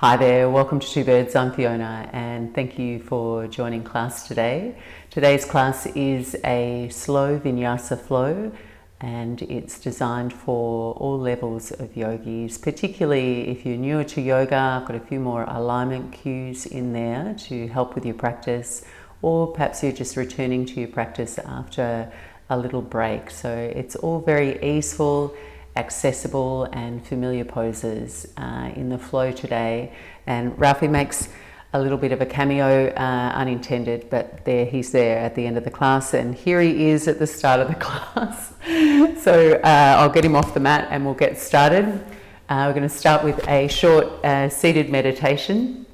Hi there, welcome to Two Birds. I'm Fiona and thank you for joining class today. Today's class is a slow Vinyasa flow and it's designed for all levels of yogis, particularly if you're newer to yoga. I've got a few more alignment cues in there to help with your practice, or perhaps you're just returning to your practice after a little break. So it's all very easeful, accessible and familiar poses in the flow today. And Ralphie makes a little bit of a cameo, unintended, but he's there at the end of the class, and here he is at the start of the class. So I'll get him off the mat and we'll get started. We're going to start with a short seated meditation.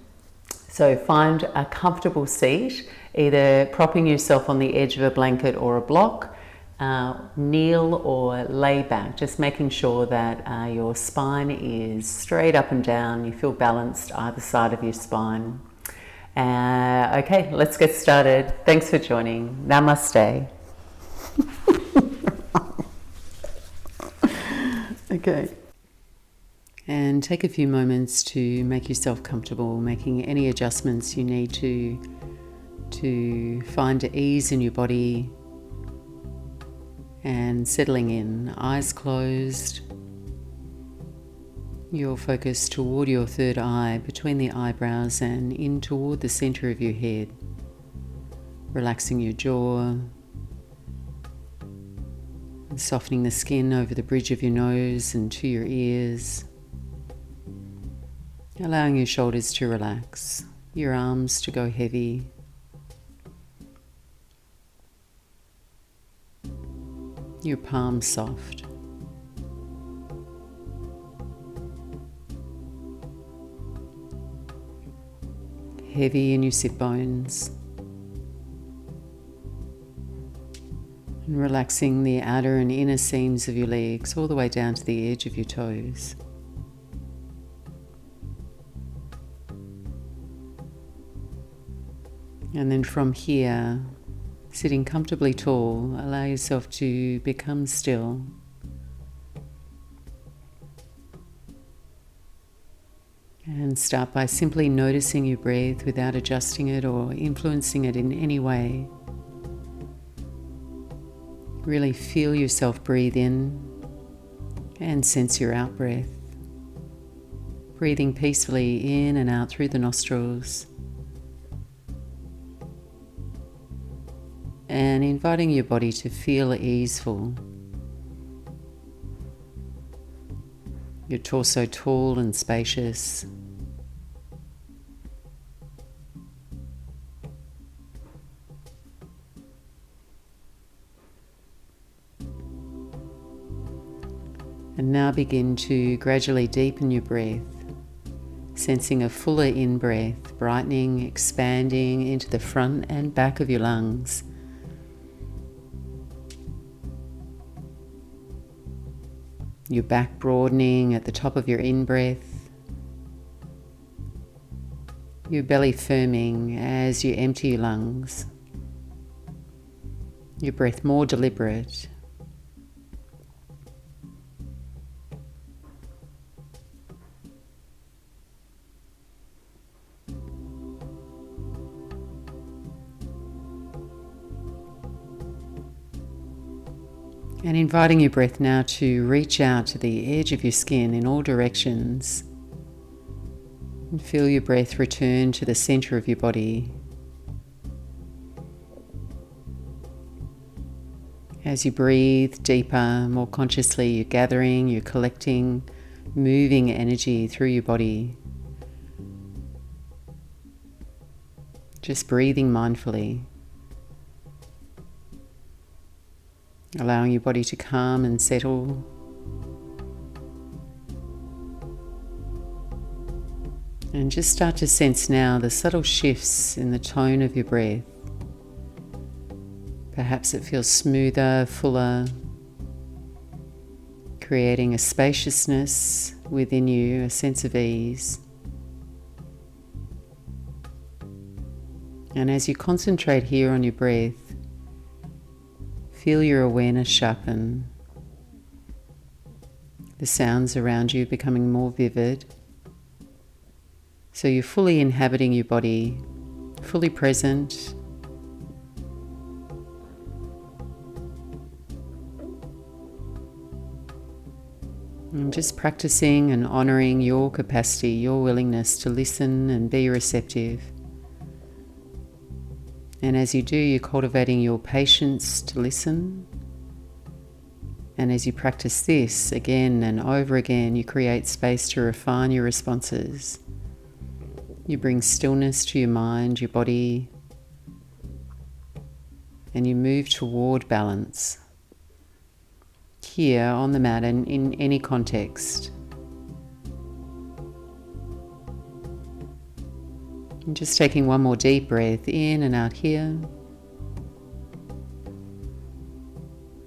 So find a comfortable seat, either propping yourself on the edge of a blanket or a block. Kneel or lay back, just making sure that your spine is straight up and down. You feel balanced either side of your spine. Okay, let's get started. Thanks for joining. Namaste. Okay. And take a few moments to make yourself comfortable, making any adjustments you need to find ease in your body, and settling in, eyes closed, your focus toward your third eye, between the eyebrows and in toward the center of your head, relaxing your jaw, and softening the skin over the bridge of your nose and to your ears, allowing your shoulders to relax, your arms to go heavy, your palms soft. Heavy in your sit bones. And relaxing the outer and inner seams of your legs all the way down to the edge of your toes. And then from here, sitting comfortably tall, allow yourself to become still. And start by simply noticing your breath without adjusting it or influencing it in any way. Really feel yourself breathe in and sense your out breath. Breathing peacefully in and out through the nostrils. And inviting your body to feel easeful. Your torso tall and spacious. And now begin to gradually deepen your breath, sensing a fuller in-breath, brightening, expanding into the front and back of your lungs. Your back broadening at the top of your in-breath. Your belly firming as you empty your lungs. Your breath more deliberate. And inviting your breath now to reach out to the edge of your skin in all directions. And feel your breath return to the center of your body. As you breathe deeper, more consciously, you're gathering, you're collecting, moving energy through your body. Just breathing mindfully. Allowing your body to calm and settle. And just start to sense now the subtle shifts in the tone of your breath. Perhaps it feels smoother, fuller, creating a spaciousness within you, a sense of ease. And as you concentrate here on your breath, feel your awareness sharpen, the sounds around you becoming more vivid, So you're fully inhabiting your body, fully present. And just practicing and honouring your capacity, your willingness to listen and be receptive. And as you do, you're cultivating your patience to listen. And as you practice this again and over again, you create space to refine your responses. You bring stillness to your mind, your body, and you move toward balance. Here on the mat and in any context. And just taking one more deep breath in and out here.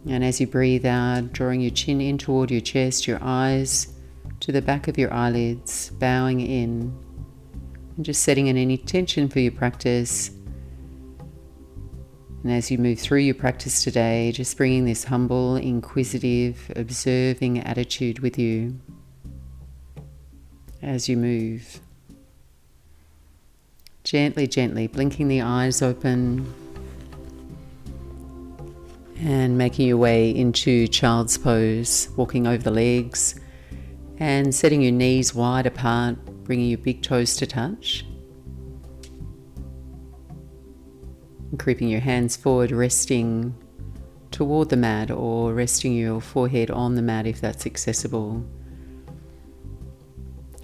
And as you breathe out, drawing your chin in toward your chest, your eyes to the back of your eyelids, bowing in, and just setting an intention for your practice. And as you move through your practice today, just bringing this humble, inquisitive, observing attitude with you as you move. Gently, gently blinking the eyes open and making your way into child's pose, walking over the legs and setting your knees wide apart, bringing your big toes to touch. And creeping your hands forward, resting toward the mat or resting your forehead on the mat if that's accessible.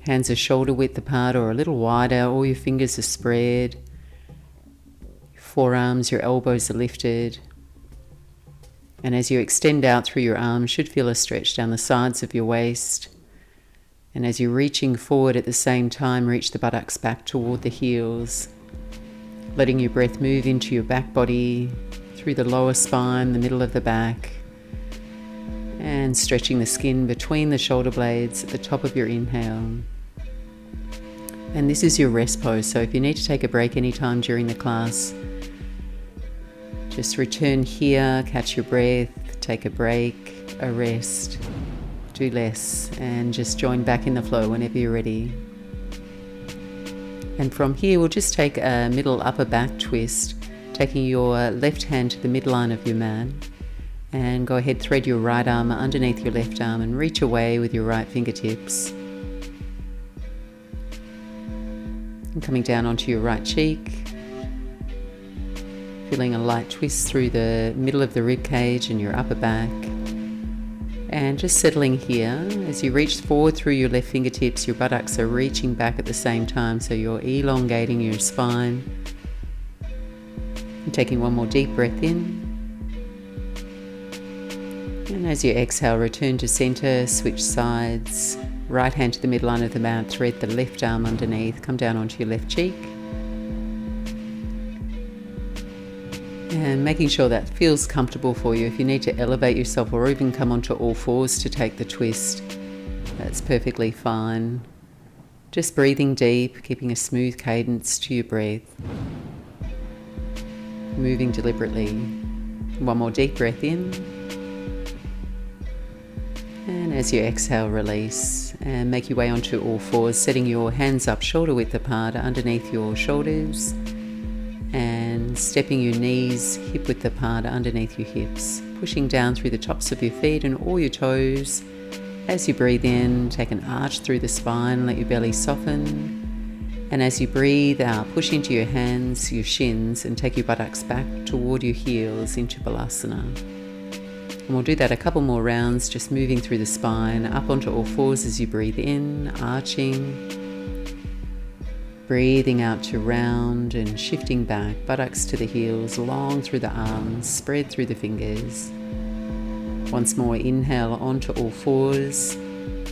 Hands are shoulder width apart or a little wider, all your fingers are spread. Your forearms, your elbows are lifted. And as you extend out through your arms, should feel a stretch down the sides of your waist. And as you're reaching forward at the same time, reach the buttocks back toward the heels. Letting your breath move into your back body, through the lower spine, the middle of the back. And stretching the skin between the shoulder blades at the top of your inhale. And this is your rest pose, so if you need to take a break anytime during the class, just return here, catch your breath, take a break, a rest, do less, and just join back in the flow whenever you're ready. And from here, we'll just take a middle upper back twist, taking your left hand to the midline of your mat. And go ahead, thread your right arm underneath your left arm and reach away with your right fingertips. And coming down onto your right cheek. Feeling a light twist through the middle of the rib cage and your upper back. And just settling here. As you reach forward through your left fingertips, your buttocks are reaching back at the same time, so you're elongating your spine. And taking one more deep breath in. And as you exhale, return to center, switch sides. Right hand to the midline of the mat, thread the left arm underneath, come down onto your left cheek. And making sure that feels comfortable for you. If you need to elevate yourself or even come onto all fours to take the twist, that's perfectly fine. Just breathing deep, keeping a smooth cadence to your breath. Moving deliberately. One more deep breath in. And as you exhale, release and make your way onto all fours, setting your hands up shoulder width apart underneath your shoulders and stepping your knees hip width apart underneath your hips, pushing down through the tops of your feet and all your toes. As you breathe in, take an arch through the spine, let your belly soften. And as you breathe out, push into your hands, your shins, and take your buttocks back toward your heels into Balasana. And we'll do that a couple more rounds, just moving through the spine, up onto all fours as you breathe in, arching. Breathing out to round and shifting back, buttocks to the heels, long through the arms, spread through the fingers. Once more, inhale onto all fours.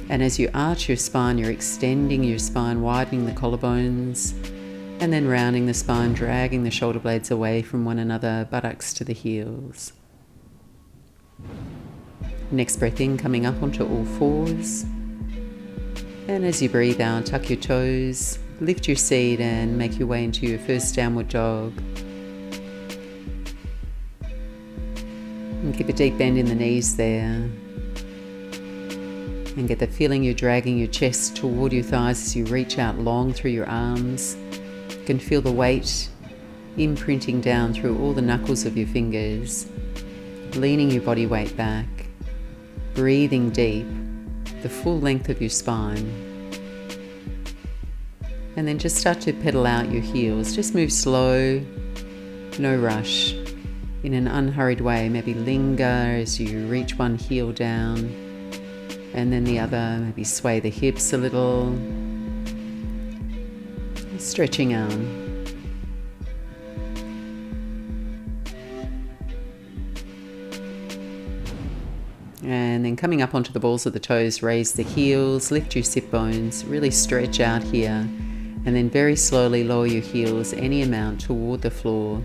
And as you arch your spine, you're extending your spine, widening the collarbones, and then rounding the spine, dragging the shoulder blades away from one another, buttocks to the heels. Next breath in, coming up onto all fours. And as you breathe out, tuck your toes, lift your seat and make your way into your first downward dog. And keep a deep bend in the knees there. And get the feeling you're dragging your chest toward your thighs as you reach out long through your arms. You can feel the weight imprinting down through all the knuckles of your fingers, leaning your body weight back, breathing deep, the full length of your spine. And then just start to pedal out your heels. Just move slow, no rush, in an unhurried way. Maybe linger as you reach one heel down and then the other. Maybe sway the hips a little, stretching out. And then coming up onto the balls of the toes, raise the heels, lift your sit bones, really stretch out here. And then very slowly lower your heels any amount toward the floor,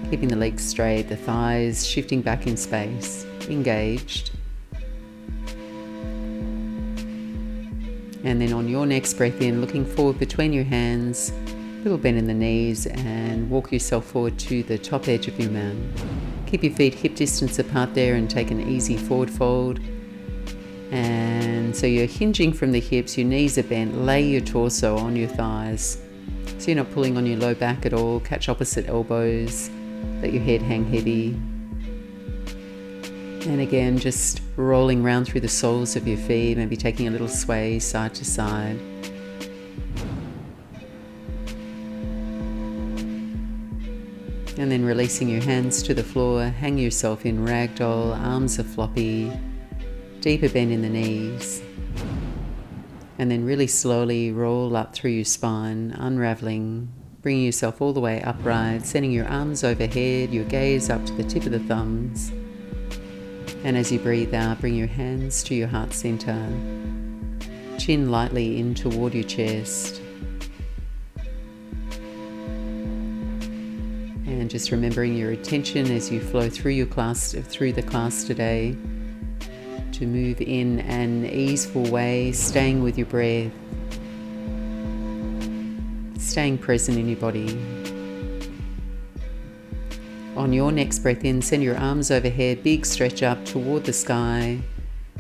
keeping the legs straight, the thighs shifting back in space, engaged. And then on your next breath in, looking forward between your hands, little bend in the knees, and walk yourself forward to the top edge of your mat. Keep your feet hip distance apart there and take an easy forward fold. And so you're hinging from the hips, your knees are bent, lay your torso on your thighs. So you're not pulling on your low back at all. Catch opposite elbows, let your head hang heavy. And again, just rolling round through the soles of your feet, maybe taking a little sway side to side. And then releasing your hands to the floor, hang yourself in ragdoll, arms are floppy, deeper bend in the knees. And then really slowly roll up through your spine, unraveling, bringing yourself all the way upright, sending your arms overhead, your gaze up to the tip of the thumbs. And as you breathe out, bring your hands to your heart center, chin lightly in toward your chest. And just remembering your attention as you flow through the class today, to move in an easeful way, staying with your breath, staying present in your body. On your next breath in, send your arms overhead, big stretch up toward the sky.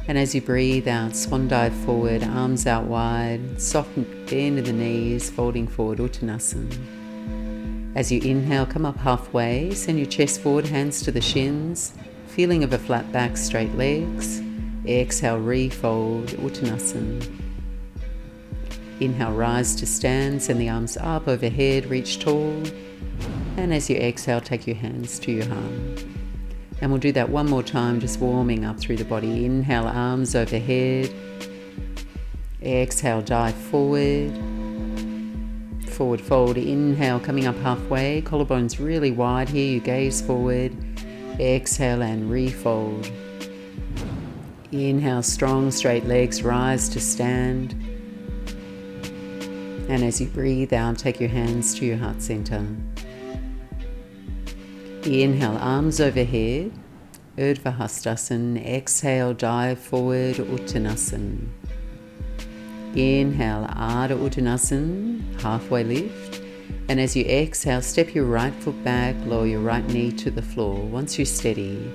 And as you breathe out, swan dive forward, arms out wide, soft bend in the knees, folding forward, Uttanasana. As you inhale, come up halfway, send your chest forward, hands to the shins, feeling of a flat back, straight legs. Exhale, refold, Uttanasana. Inhale, rise to stand, send the arms up overhead, reach tall. And as you exhale, take your hands to your heart. And we'll do that one more time, just warming up through the body. Inhale, arms overhead. Exhale, dive forward. Forward fold. Inhale, coming up halfway. Collarbones really wide here. You gaze forward. Exhale and refold. Inhale, strong, straight legs, rise to stand. And as you breathe out, take your hands to your heart center. Inhale, arms overhead, Urdhva Hastasana. Exhale, dive forward, Uttanasana. Inhale, Ardha Uttanasana, halfway lift. And as you exhale, step your right foot back, lower your right knee to the floor. Once you're steady,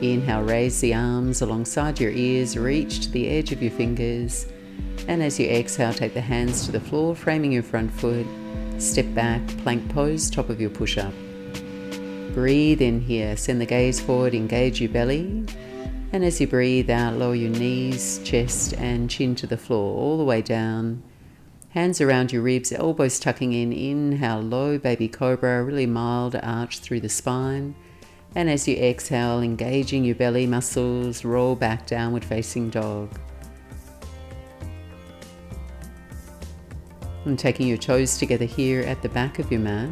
inhale, raise the arms alongside your ears, reach to the edge of your fingers. And as you exhale, take the hands to the floor, framing your front foot. Step back, plank pose, top of your push-up. Breathe in here, send the gaze forward, engage your belly. And as you breathe out, lower your knees, chest and chin to the floor, all the way down. Hands around your ribs, elbows tucking in. Inhale, low baby cobra, really mild arch through the spine. And as you exhale, engaging your belly muscles, roll back, downward facing dog. And taking your toes together here at the back of your mat.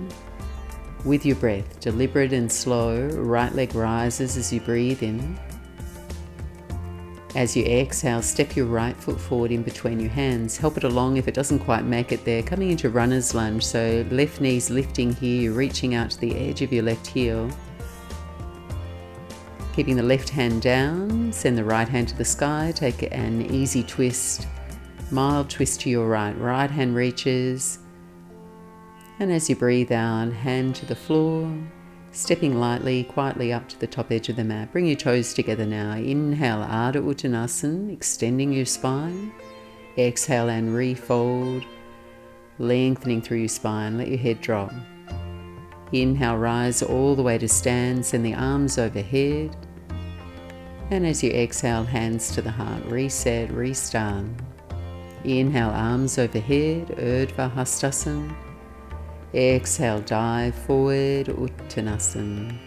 With your breath, deliberate and slow, right leg rises as you breathe in. As you exhale, step your right foot forward in between your hands. Help it along if it doesn't quite make it there. Coming into runner's lunge, so left knee's lifting here, you're reaching out to the edge of your left heel. Keeping the left hand down, send the right hand to the sky, take an easy twist, mild twist to your right. Right hand reaches. And as you breathe out, hand to the floor, Stepping lightly, quietly up to the top edge of the mat. Bring your toes together now. Inhale, Ardha Uttanasana, extending your spine. Exhale and refold, lengthening through your spine. Let your head drop. Inhale, rise all the way to stand. Send the arms overhead. And as you exhale, hands to the heart. Reset, restart. Inhale, arms overhead, Urdhva Hastasana. Exhale, dive forward, Uttanasana.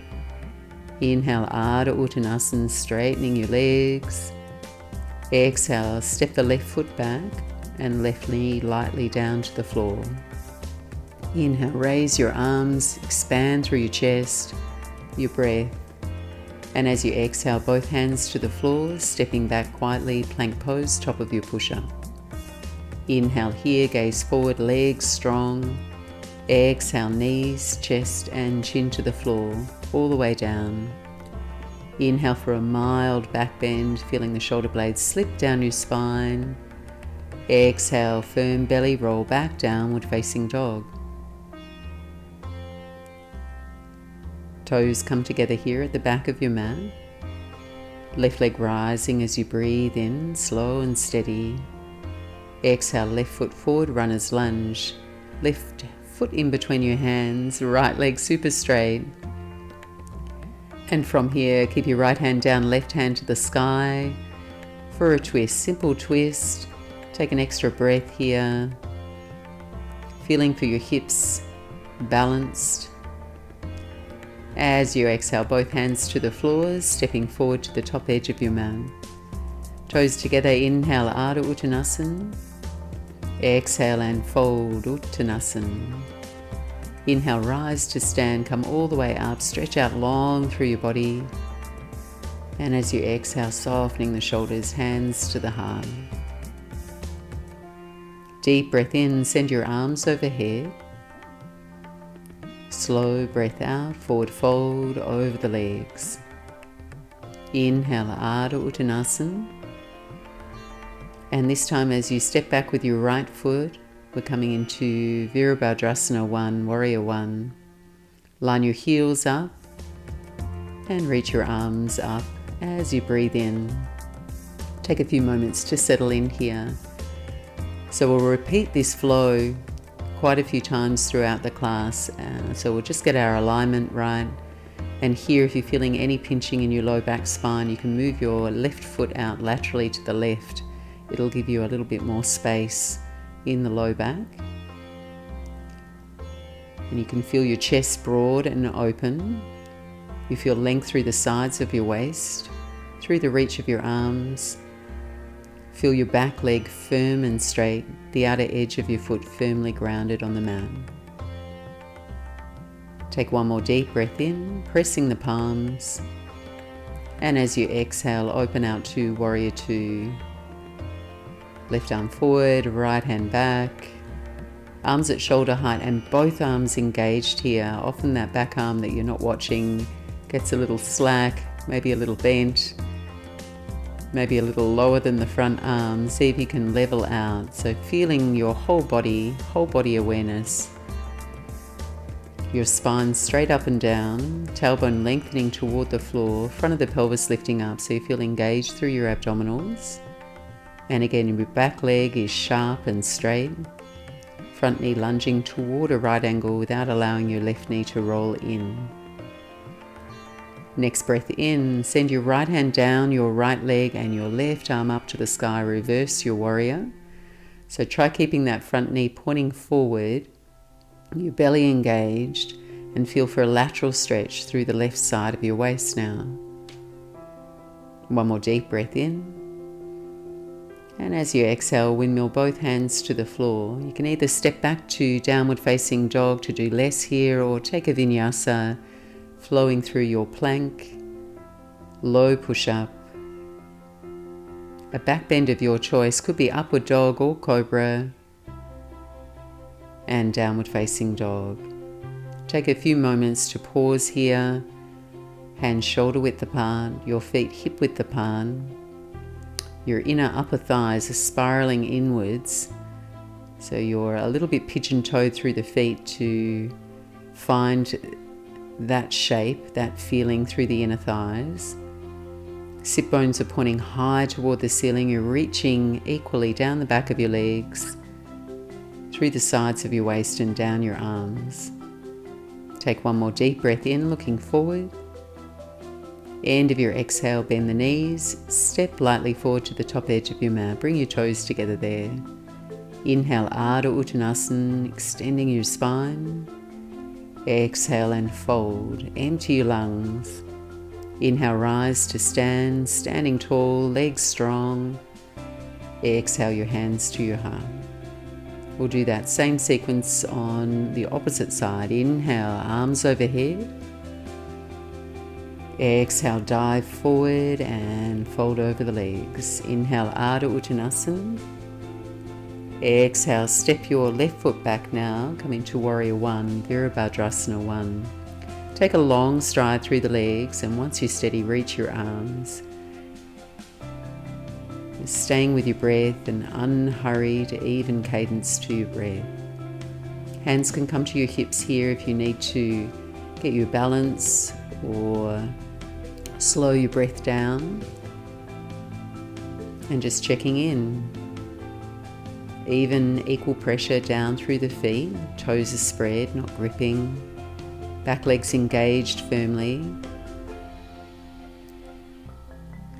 Inhale, Ardha Uttanasana, straightening your legs. Exhale, step the left foot back and left knee lightly down to the floor. Inhale, raise your arms, expand through your chest, your breath. And as you exhale, both hands to the floor, stepping back quietly, plank pose, top of your push-up. Inhale here, gaze forward, legs strong. Exhale, knees, chest and chin to the floor, all the way down. Inhale for a mild back bend, feeling the shoulder blades slip down your spine. Exhale, firm belly roll back, downward facing dog. Toes come together here at the back of your mat. Left leg rising as you breathe in, slow and steady. Exhale, left foot forward, runner's lunge. Left foot in between your hands, right leg super straight. And from here, keep your right hand down, left hand to the sky for a twist, simple twist. Take an extra breath here. Feeling for your hips balanced. As you exhale, both hands to the floor, stepping forward to the top edge of your mat. Toes together, inhale, Ardha Uttanasana. Exhale and fold, Uttanasana. Inhale, rise to stand, come all the way up, stretch out long through your body. And as you exhale, softening the shoulders, hands to the heart. Deep breath in, send your arms overhead. Slow breath out, forward fold over the legs. Inhale, Ardha Uttanasana. And this time as you step back with your right foot, we're coming into Virabhadrasana 1, Warrior 1. Line your heels up and reach your arms up as you breathe in. Take a few moments to settle in here. So we'll repeat this flow quite a few times throughout the class. So we'll just get our alignment right. And here, if you're feeling any pinching in your low back spine, you can move your left foot out laterally to the left. It'll give you a little bit more space in the low back. And you can feel your chest broad and open. You feel length through the sides of your waist, through the reach of your arms. Feel your back leg firm and straight, the outer edge of your foot firmly grounded on the mat. Take one more deep breath in, pressing the palms. And as you exhale, open out to Warrior 2. Left arm forward, right hand back. Arms at shoulder height and both arms engaged here. Often that back arm that you're not watching gets a little slack, maybe a little bent. Maybe a little lower than the front arm. See if you can level out. So feeling your whole body awareness. Your spine straight up and down, tailbone lengthening toward the floor, front of the pelvis lifting up so you feel engaged through your abdominals. And again, your back leg is sharp and straight. Front knee lunging toward a right angle without allowing your left knee to roll in. Next breath in, send your right hand down your right leg and your left arm up to the sky. Reverse your warrior. So try keeping that front knee pointing forward, your belly engaged, and feel for a lateral stretch through the left side of your waist now. One more deep breath in. And as you exhale, windmill both hands to the floor. You can either step back to downward facing dog to do less here, or take a vinyasa, flowing through your plank, low push-up. A back bend of your choice could be upward dog or cobra, and downward facing dog. Take a few moments to pause here, hands shoulder width apart, your feet hip width apart. Your inner upper thighs are spiraling inwards, so you're a little bit pigeon-toed through the feet to find that shape, that feeling through the inner thighs. Sit bones are pointing high toward the ceiling. You're reaching equally down the back of your legs, through the sides of your waist and down your arms. Take one more deep breath in, looking forward. End of your exhale, bend the knees, step lightly forward to the top edge of your mat. Bring your toes together there. Inhale, Ardha Uttanasana, extending your spine. Exhale and fold. Empty your lungs. Inhale, rise to stand, standing tall, legs strong. Exhale your hands to your heart. We'll do that same sequence on the opposite side. Inhale, arms overhead. Exhale, dive forward and fold over the legs. Inhale, Ardha Uttanasana. Exhale, step your left foot back now, come into Warrior One, Virabhadrasana 1. Take a long stride through the legs, and once you're steady, reach your arms. Staying with your breath, an unhurried, even cadence to your breath. Hands can come to your hips here if you need to get your balance or slow your breath down. And just checking in. Even, equal pressure down through the feet. Toes are spread, not gripping. Back legs engaged firmly.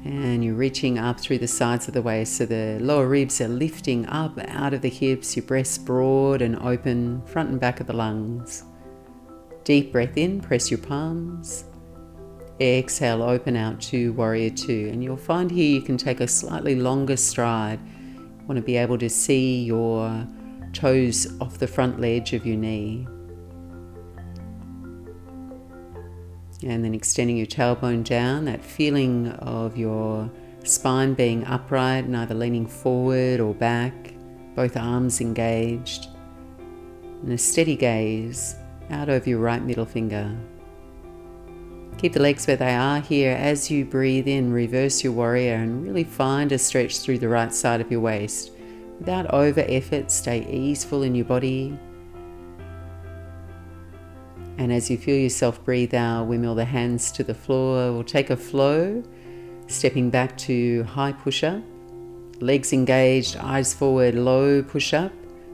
And you're reaching up through the sides of the waist, so the lower ribs are lifting up out of the hips, your breast broad and open, front and back of the lungs. Deep breath in, press your palms. Exhale, open out to Warrior Two. And you'll find here you can take a slightly longer stride. You want to be able to see your toes off the front ledge of your knee. And then extending your tailbone down, that feeling of your spine being upright, neither leaning forward or back, both arms engaged. And a steady gaze out over your right middle finger. Keep the legs where they are here. As you breathe in, reverse your warrior and really find a stretch through the right side of your waist. Without over effort, stay easeful in your body. And as you feel yourself breathe out, windmill the hands to the floor. We'll take a flow, stepping back to high push-up. Legs engaged, eyes forward, low push-up.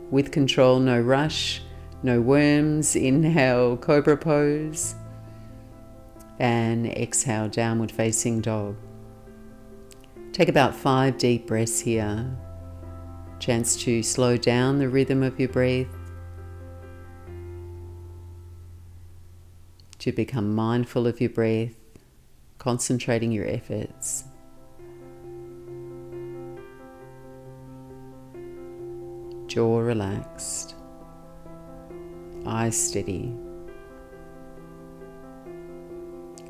With control, no rush, no worms. Inhale, cobra pose. And exhale, downward facing dog. Take about 5 deep breaths here. Chance to slow down the rhythm of your breath. To become mindful of your breath, concentrating your efforts. Jaw relaxed, eyes steady.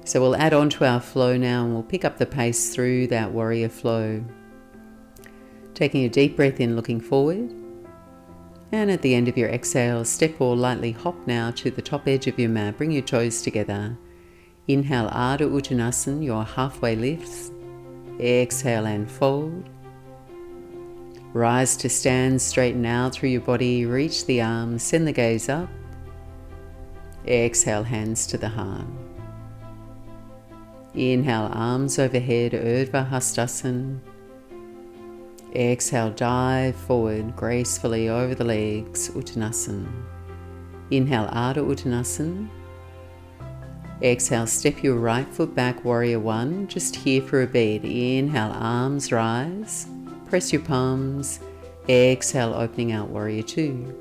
So we'll add on to our flow now, and we'll pick up the pace through that warrior flow. Taking a deep breath in, looking forward. And at the end of your exhale, step or lightly hop now to the top edge of your mat. Bring your toes together. Inhale, Ardha Uttanasana, your halfway lifts. Exhale and fold. Rise to stand, straighten out through your body. Reach the arms, send the gaze up. Exhale, hands to the heart. Inhale, arms overhead, Urdhva Hastasana. Exhale, dive forward gracefully over the legs, Uttanasana. Inhale, Ardha Uttanasana. Exhale, step your right foot back, Warrior One, just here for a beat. Inhale, arms rise, press your palms. Exhale, opening out, Warrior Two.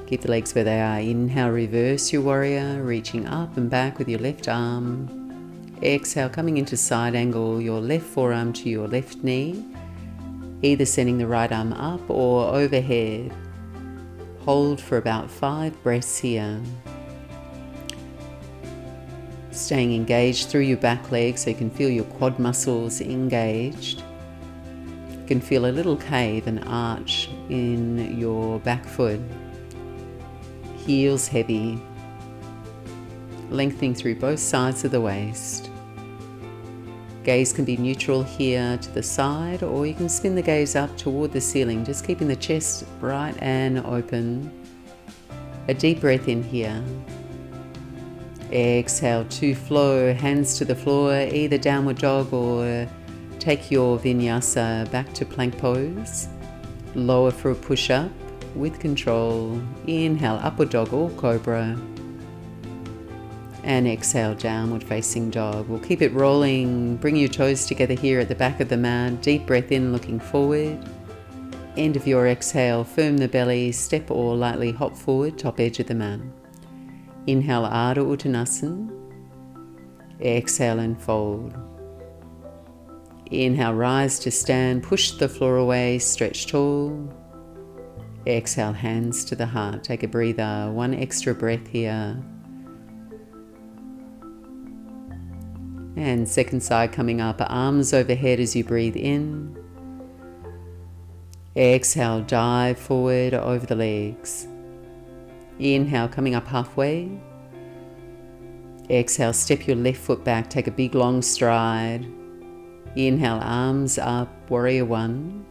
Keep the legs where they are. Inhale, reverse your warrior, reaching up and back with your left arm. Exhale, coming into side angle, your left forearm to your left knee. Either sending the right arm up or overhead. Hold for about 5 breaths here. Staying engaged through your back leg so you can feel your quad muscles engaged. You can feel a little cave, an arch in your back foot. Heels heavy. Lengthening through both sides of the waist. Gaze can be neutral here to the side, or you can spin the gaze up toward the ceiling, just keeping the chest bright and open. A deep breath in here. Exhale to flow, hands to the floor, either downward dog or take your vinyasa back to plank pose. Lower for a push-up with control. Inhale, upward dog or cobra. And exhale, downward facing dog. We'll keep it rolling. Bring your toes together here at the back of the mat. Deep breath in, looking forward. End of your exhale, firm the belly, step or lightly hop forward, top edge of the mat. Inhale, Ardha Uttanasana. Exhale and fold. Inhale, rise to stand, push the floor away, stretch tall. Exhale, hands to the heart. Take a breather, one extra breath here. And second side coming up, arms overhead as you breathe in. Exhale, dive forward over the legs. Inhale, coming up halfway. Exhale, step your left foot back, take a big long stride. Inhale, arms up, warrior one.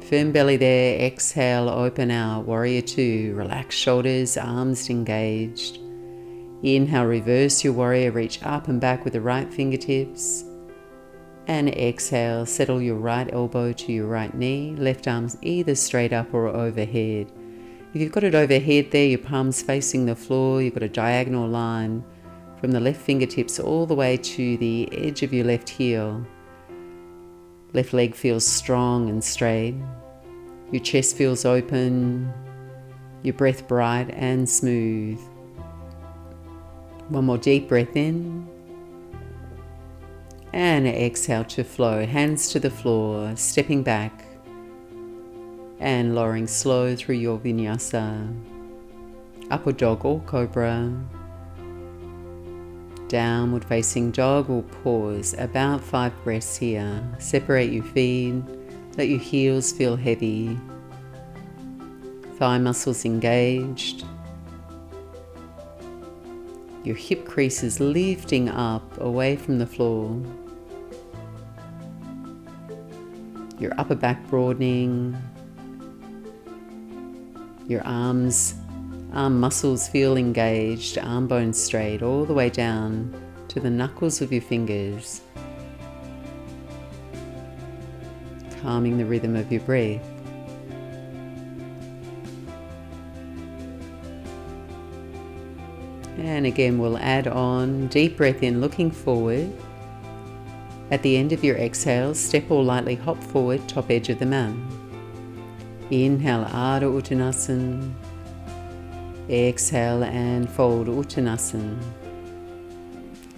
Firm belly there, exhale, open out, warrior two. Relax shoulders, arms engaged. Inhale, reverse your warrior, reach up and back with the right fingertips. And exhale, settle your right elbow to your right knee, left arms either straight up or overhead. If you've got it overhead there, your palms facing the floor, you've got a diagonal line from the left fingertips all the way to the edge of your left heel. Left leg feels strong and straight. Your chest feels open. Your breath bright and smooth. One more deep breath in. And exhale to flow. Hands to the floor, stepping back and lowering slow through your vinyasa. Upward dog or cobra. Downward facing dog or pause. About 5 breaths here. Separate your feet. Let your heels feel heavy. Thigh muscles engaged. Your hip creases lifting up away from the floor. Your upper back broadening. Your arm muscles feel engaged, arm bones straight all the way down to the knuckles of your fingers. Calming the rhythm of your breath. And again, we'll add on, deep breath in, looking forward. At the end of your exhale, step or lightly hop forward, top edge of the mat. Inhale, Ardha Uttanasana. Exhale and fold Uttanasana.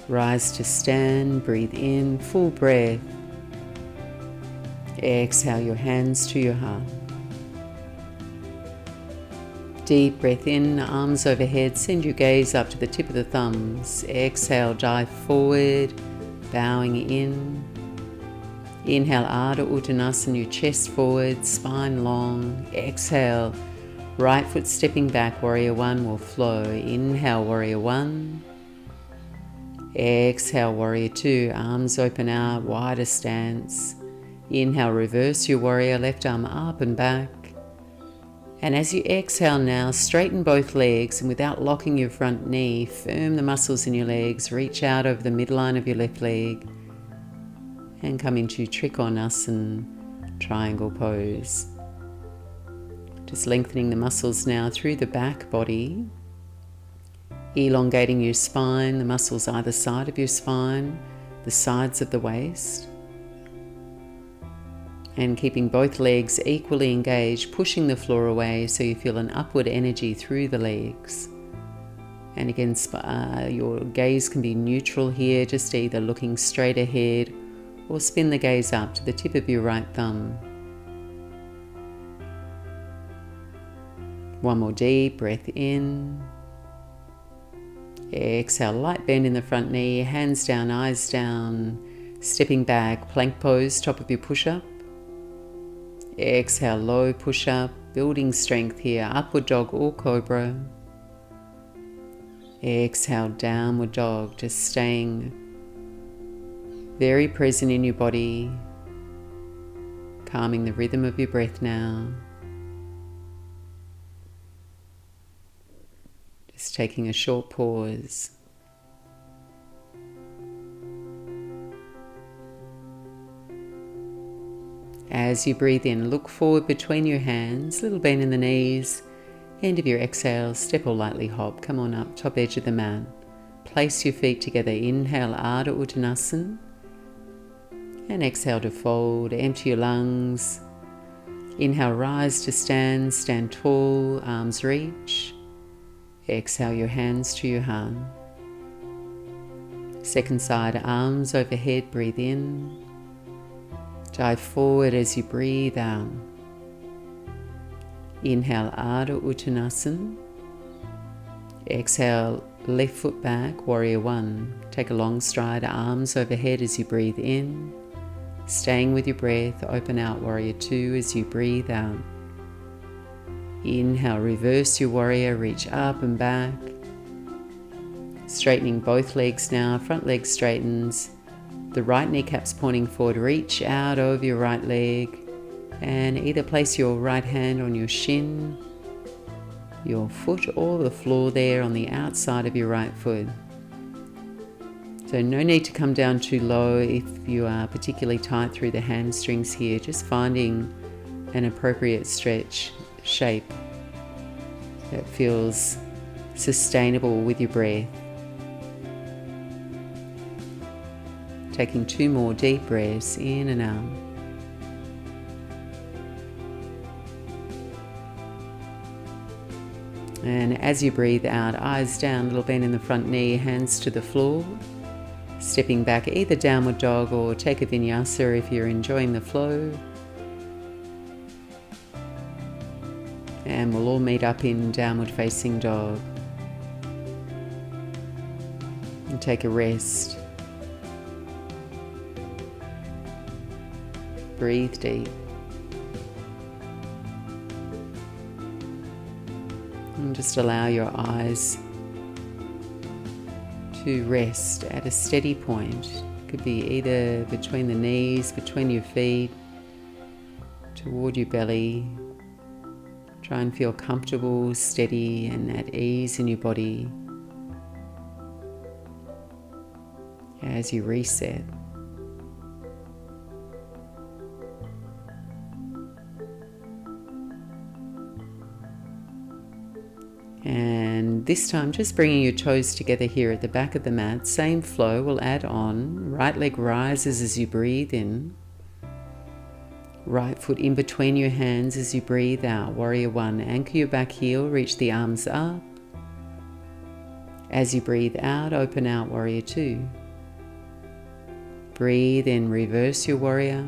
Rise to stand, breathe in, full breath. Exhale your hands to your heart. Deep breath in, arms overhead, send your gaze up to the tip of the thumbs. Exhale, dive forward, bowing in. Inhale, Ardha Uttanasana, your chest forward, spine long. Exhale, right foot stepping back, warrior one will flow. Inhale, warrior one. Exhale, warrior two, arms open out, wider stance. Inhale, reverse your warrior, left arm up and back. And as you exhale now, straighten both legs and without locking your front knee, firm the muscles in your legs, reach out over the midline of your left leg and come into Trikonasana, triangle pose. Just lengthening the muscles now through the back body, elongating your spine, the muscles either side of your spine, the sides of the waist. And keeping both legs equally engaged, pushing the floor away so you feel an upward energy through the legs. And again, your gaze can be neutral here, just either looking straight ahead or spin the gaze up to the tip of your right thumb. One more deep breath in. Exhale, light bend in the front knee, hands down, eyes down, stepping back, plank pose, top of your push-up. Exhale, low push-up, building strength here, upward dog or cobra. Exhale, downward dog, just staying very present in your body, calming the rhythm of your breath now. Just taking a short pause. As you breathe in, look forward between your hands, little bend in the knees. End of your exhale, step or lightly hop. Come on up, top edge of the mat. Place your feet together. Inhale, Ardha Uttanasana. And exhale to fold. Empty your lungs. Inhale, rise to stand. Stand tall, arms reach. Exhale your hands to your heart. Second side, arms overhead. Breathe in. Dive forward as you breathe out. Inhale, Ardha Uttanasana. Exhale, left foot back, warrior one. Take a long stride, arms overhead as you breathe in. Staying with your breath, open out, warrior two as you breathe out. Inhale, reverse your warrior, reach up and back. Straightening both legs now, front leg straightens. The right kneecap's pointing forward, reach out over your right leg. And either place your right hand on your shin, your foot, or the floor there on the outside of your right foot. So no need to come down too low if you are particularly tight through the hamstrings here, just finding an appropriate stretch shape that feels sustainable with your breath. Taking 2 more deep breaths in and out. And as you breathe out, eyes down, little bend in the front knee, hands to the floor. Stepping back, either downward dog or take a vinyasa if you're enjoying the flow. And we'll all meet up in downward facing dog. And take a rest. Breathe deep. And just allow your eyes to rest at a steady point. Could be either between the knees, between your feet, toward your belly. Try and feel comfortable, steady, and at ease in your body as you reset. And this time, just bringing your toes together here at the back of the mat. Same flow, we'll add on. Right leg rises as you breathe in. Right foot in between your hands as you breathe out. Warrior one, anchor your back heel, reach the arms up. As you breathe out, open out, warrior two. Breathe in, reverse your warrior.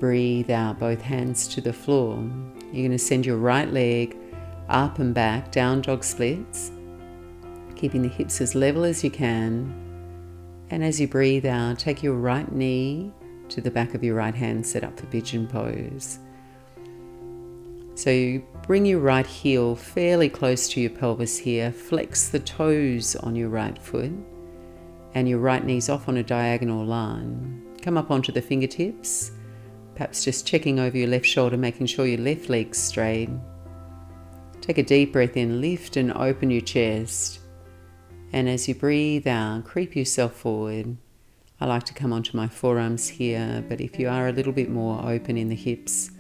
Breathe out, both hands to the floor. You're going to send your right leg up and back, down dog splits, keeping the hips as level as you can. And as you breathe out, take your right knee to the back of your right hand, set up for pigeon pose. So you bring your right heel fairly close to your pelvis here, flex the toes on your right foot, and your right knee's off on a diagonal line. Come up onto the fingertips, perhaps just checking over your left shoulder, making sure your left leg's straight. Take a deep breath in, lift and open your chest. And as you breathe out, creep yourself forward. I like to come onto my forearms here, but if you are a little bit more open in the hips,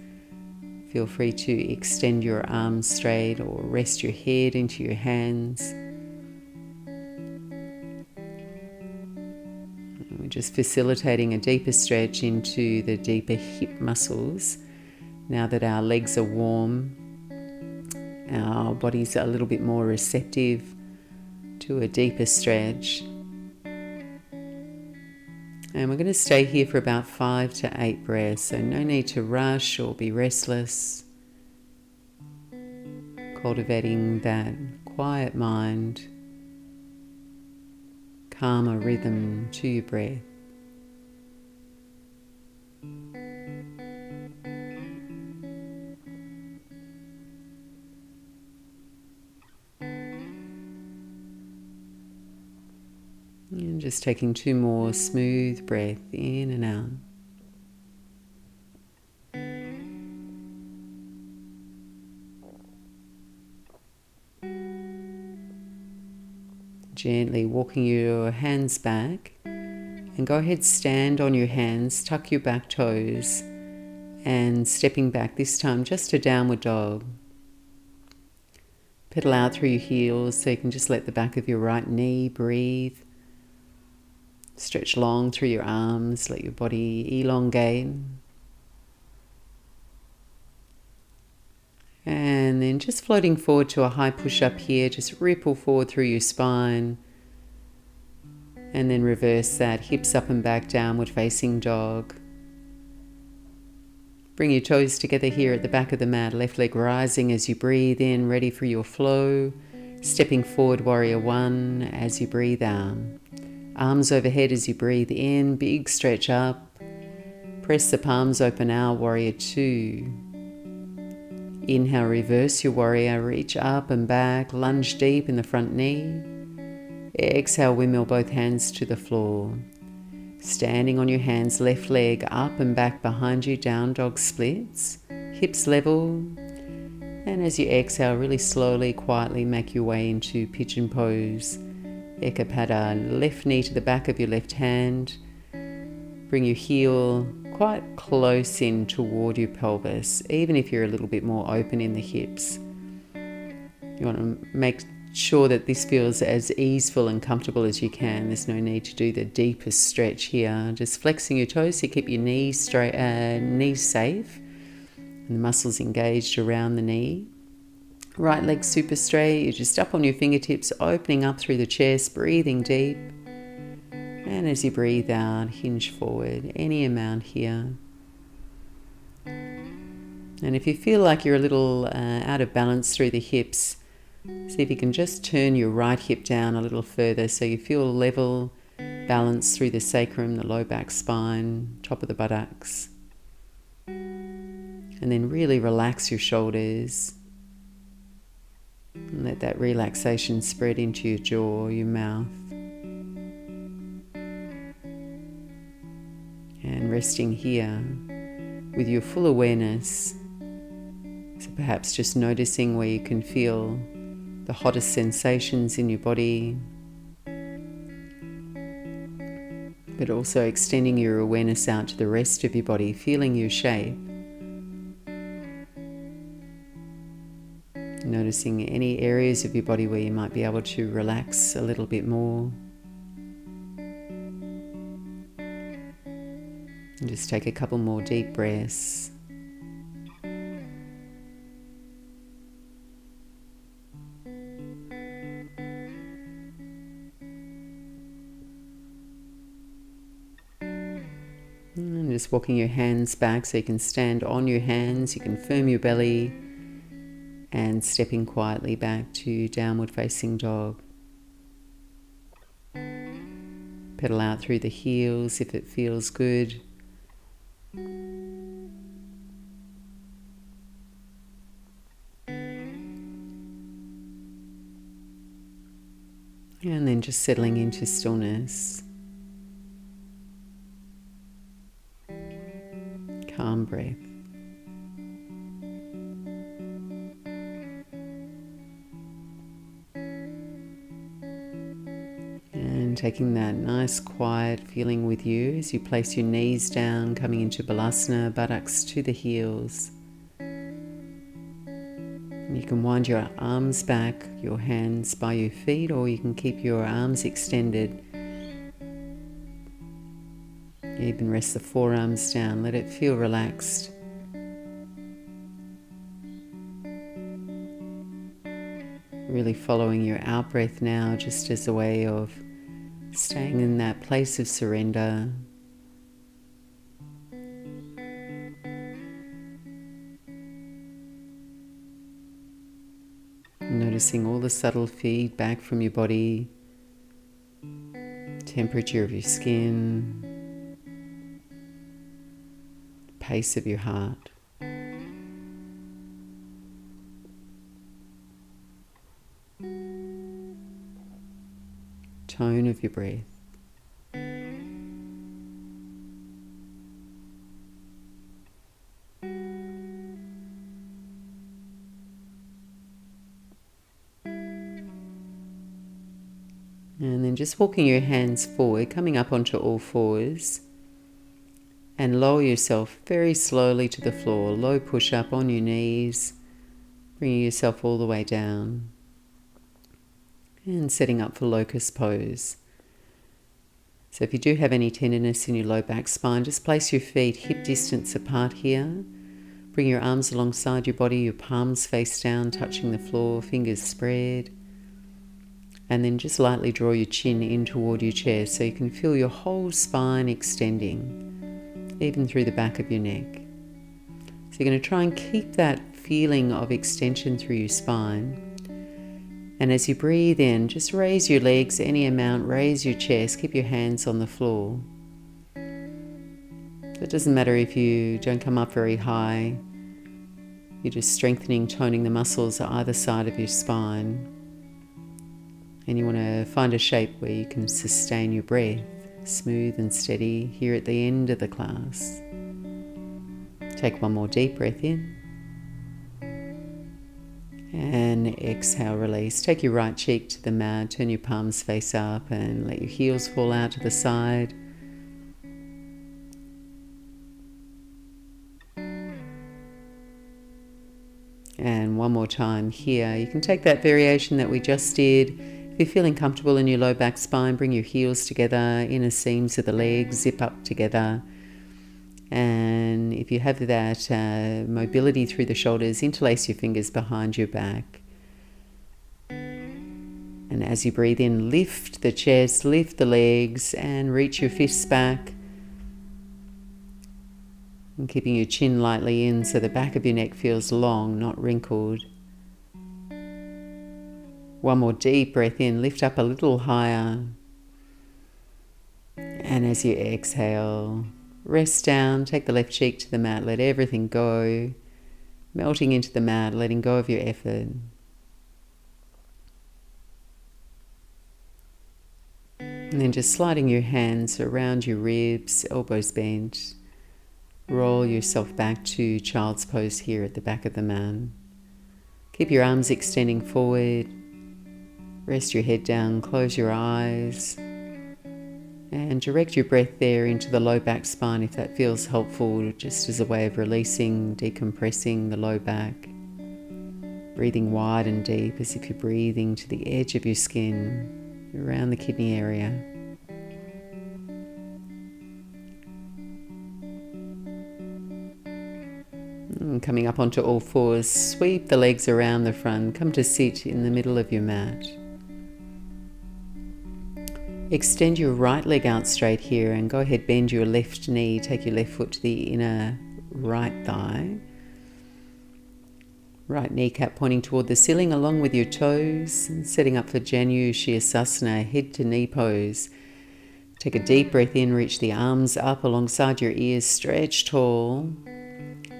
feel free to extend your arms straight or rest your head into your hands. We're just facilitating a deeper stretch into the deeper hip muscles. Now that our legs are warm, our bodies are a little bit more receptive to a deeper stretch. And we're going to stay here for about 5 to 8 breaths, so no need to rush or be restless. Cultivating that quiet mind, calmer rhythm to your breath. And just taking 2 more smooth breaths in and out. Gently walking your hands back And go ahead, stand on your hands, tuck your back toes, and stepping back, this time just a downward dog. Pedal out through your heels so you can just let the back of your right knee breathe. Stretch long through your arms, let your body elongate. And then just floating forward to a high push-up here, just ripple forward through your spine. And then reverse that, hips up and back, downward facing dog. Bring your toes together here at the back of the mat, left leg rising as you breathe in, ready for your flow. Stepping forward, warrior one, as you breathe out. Arms overhead as you breathe in, big stretch up. Press the palms open out, warrior two. Inhale, reverse your warrior, reach up and back, lunge deep in the front knee. Exhale, windmill both hands to the floor. Standing on your hands, left leg up and back behind you, down dog splits, hips level. And as you exhale, really slowly, quietly make your way into pigeon pose. Ekapada, left knee to the back of your left hand. Bring your heel quite close in toward your pelvis, even if you're a little bit more open in the hips. You want to make sure that this feels as easeful and comfortable as you can. There's no need to do the deepest stretch here. Just flexing your toes so you keep your knees straight, knees safe, and the muscles engaged around the knee. Right leg super straight. You're just up on your fingertips, opening up through the chest, breathing deep. And as you breathe out, hinge forward, any amount here. And if you feel like you're a little out of balance through the hips, see if you can just turn your right hip down a little further so you feel level, balance through the sacrum, the low back spine, top of the buttocks. And then really relax your shoulders. And let that relaxation spread into your jaw, your mouth. And resting here with your full awareness. So perhaps just noticing where you can feel the hottest sensations in your body, but also extending your awareness out to the rest of your body, feeling your shape. Noticing any areas of your body where you might be able to relax a little bit more. And just take a couple more deep breaths. And just walking your hands back so you can stand on your hands, you can firm your belly, and stepping quietly back to downward facing dog. Pedal out through the heels if it feels good. And then just settling into stillness. Calm breath. And taking that nice quiet feeling with you as you place your knees down, coming into Balasana, buttocks to the heels. And you can wind your arms back, your hands by your feet, or you can keep your arms extended. Even rest the forearms down, let it feel relaxed. Really following your out breath now, just as a way of staying in that place of surrender. Noticing all the subtle feedback from your body, temperature of your skin, pace of your heart. Tone of your breath. And then just walking your hands forward, coming up onto all fours, and lower yourself very slowly to the floor. Low push up on your knees, bringing yourself all the way down, and setting up for locust pose. So if you do have any tenderness in your low back spine, just place your feet hip distance apart here. Bring your arms alongside your body, your palms face down, touching the floor, fingers spread. And then just lightly draw your chin in toward your chest so you can feel your whole spine extending, even through the back of your neck. So you're going to try and keep that feeling of extension through your spine. And as you breathe in, just raise your legs any amount, raise your chest, keep your hands on the floor. It doesn't matter if you don't come up very high, you're just strengthening, toning the muscles at either side of your spine. And you want to find a shape where you can sustain your breath, smooth and steady, here at the end of the class. Take one more deep breath in. And exhale, release. Take your right cheek to the mat, turn your palms face up and let your heels fall out to the side. And one more time here. You can take that variation that we just did. If you're feeling comfortable in your low back spine, bring your heels together, inner seams of the legs, zip up together. And if you have that mobility through the shoulders, interlace your fingers behind your back. And as you breathe in, lift the chest, lift the legs, and reach your fists back. And keeping your chin lightly in so the back of your neck feels long, not wrinkled. One more deep breath in, lift up a little higher. And as you exhale, rest down, take the left cheek to the mat, let everything go, melting into the mat, letting go of your effort. And then just sliding your hands around your ribs, elbows bent. Roll yourself back to child's pose here at the back of the mat. Keep your arms extending forward. Rest your head down, close your eyes. And direct your breath there into the low back spine if that feels helpful, just as a way of releasing, decompressing the low back. Breathing wide and deep as if you're breathing to the edge of your skin, around the kidney area. And coming up onto all fours, sweep the legs around the front, come to sit in the middle of your mat. Extend your right leg out straight here and go ahead, bend your left knee, take your left foot to the inner right thigh. Right kneecap pointing toward the ceiling along with your toes, and setting up for Janu Shirasana, head to knee pose. Take a deep breath in, reach the arms up alongside your ears, stretch tall.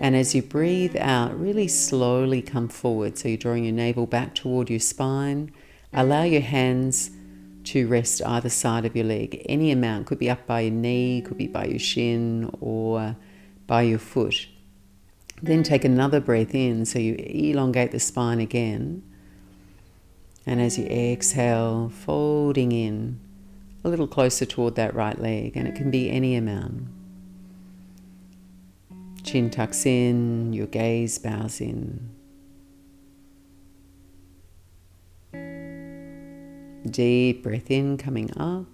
And as you breathe out, really slowly come forward. So you're drawing your navel back toward your spine. Allow your hands to rest either side of your leg. Any amount, could be up by your knee, could be by your shin or by your foot. Then take another breath in, so you elongate the spine again. And as you exhale, folding in a little closer toward that right leg, and it can be any amount. Chin tucks in, your gaze bows in. Deep breath in, coming up.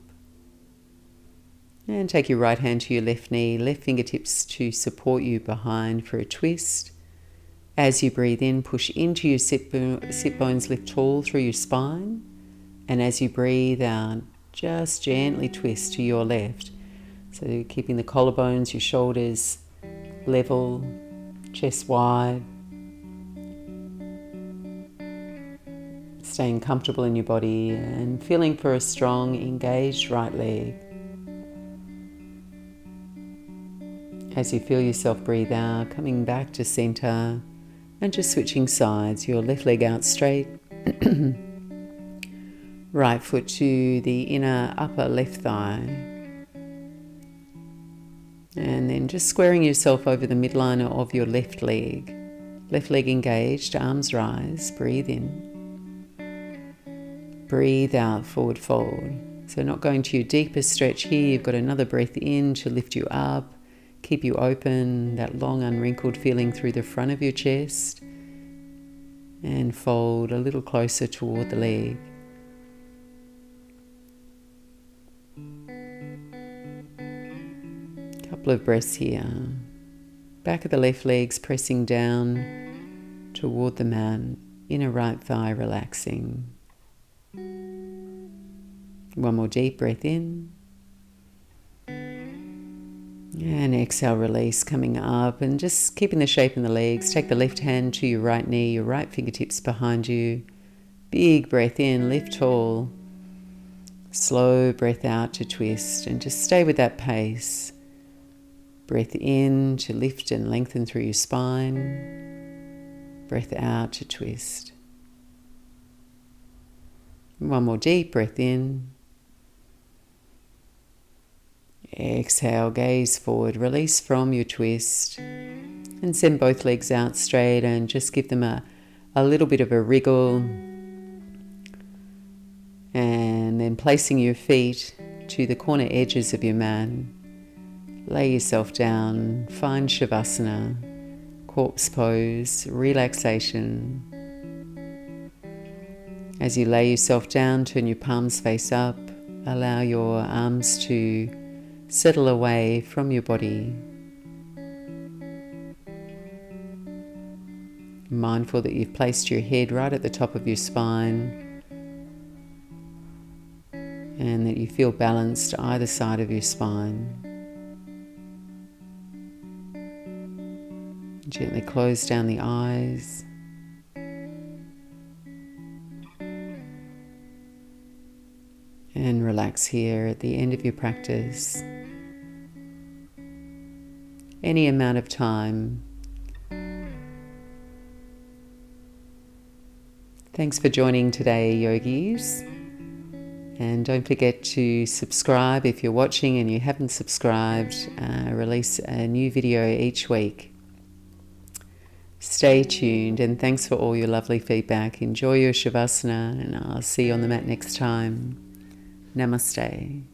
And take your right hand to your left knee, left fingertips to support you behind for a twist. As you breathe in, push into your sit bones, lift tall through your spine. And as you breathe out, just gently twist to your left. So keeping the collarbones, your shoulders level, chest wide. Staying comfortable in your body and feeling for a strong, engaged right leg. As you feel yourself breathe out, coming back to center and just switching sides, your left leg out straight, right foot to the inner upper left thigh. And then just squaring yourself over the midline of your left leg engaged, arms rise, breathe in. breathe out, forward fold. So not going to your deepest stretch here. You've got another breath in to lift you up, keep you open, that long unwrinkled feeling through the front of your chest. And fold a little closer toward the leg. Couple of breaths here. Back of the left leg's pressing down toward the mat. Inner right thigh relaxing. One more deep breath in. And exhale, release, coming up and just keeping the shape in the legs. Take the left hand to your right knee, your right fingertips behind you. Big breath in, lift tall. Slow breath out to twist and just stay with that pace. Breath in to lift and lengthen through your spine. Breath out to twist. One more deep breath in. Exhale, gaze forward, release from your twist and send both legs out straight and just give them a little bit of a wriggle. And then placing your feet to the corner edges of your mat, lay yourself down, find shavasana, corpse pose, relaxation. As you lay yourself down, turn your palms face up, allow your arms to settle away from your body. Mindful that you've placed your head right at the top of your spine and that you feel balanced either side of your spine. Gently close down the eyes. And relax here at the end of your practice. Any amount of time. Thanks for joining today, yogis. And don't forget to subscribe if you're watching and you haven't subscribed. Release a new video each week. Stay tuned and thanks for all your lovely feedback. Enjoy your shavasana and I'll see you on the mat next time. Namaste.